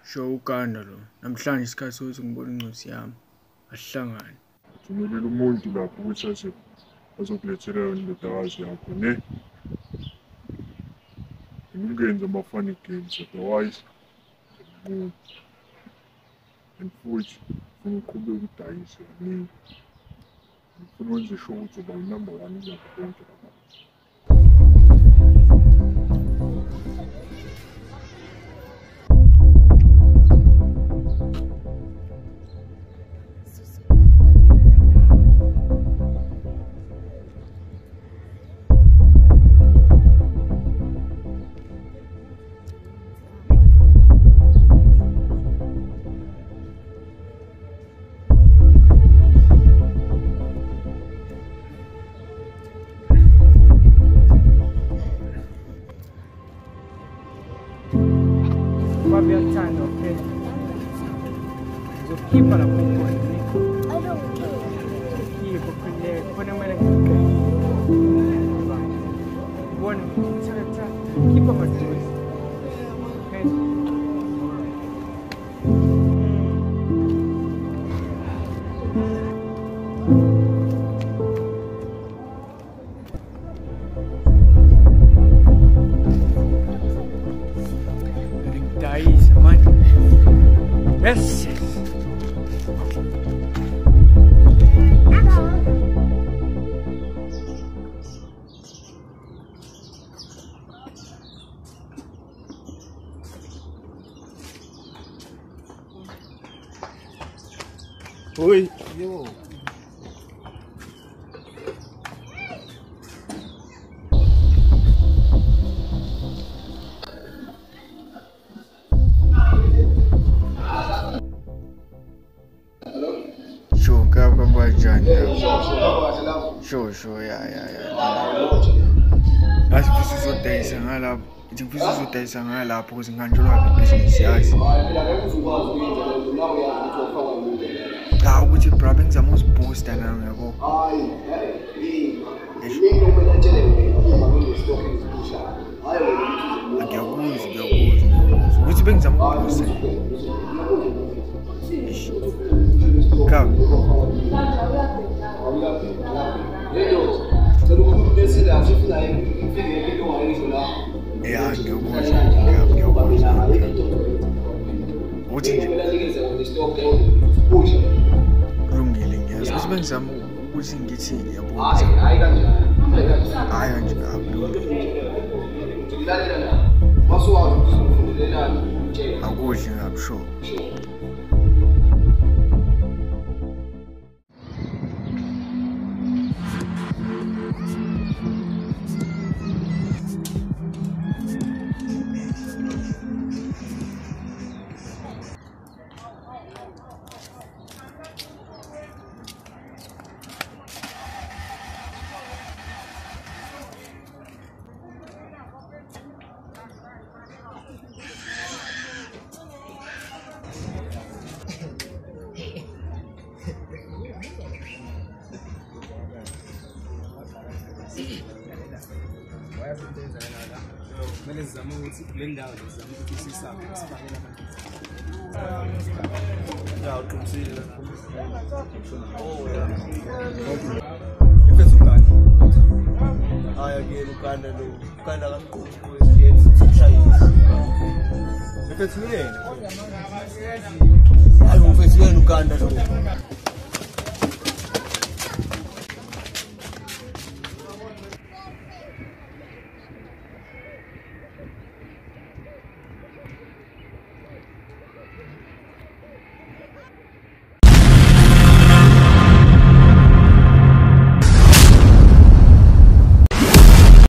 Show ukanda lo. Namhlanje isikhathi sokuthi ngibone incwadi yami. Asihlangane. Umelele umuntu lapho ukuthi azokulethela indodakazi yakho ne. Ungenza ama-funny games otherwise. And futhi ufuna uqhubeka udayise kaningi. Ufuna wenze sure ukuthi uba unumber 1 kulapho konke lapha. Okay. So keep on a book. I don't care. Keep up in there. Put them in a one. Keep up with this. Okay. Yes. Oi, yo. Sure, yeah. As if this is what they say, I love it. If this is what they say, I love because I'm going to run the business. Yes. How would you probably the most boost and I'm going to go? Which brings them boost? Come. Yeah, what is it? Room healing, yes. What's been some using it? I'm sure. If it's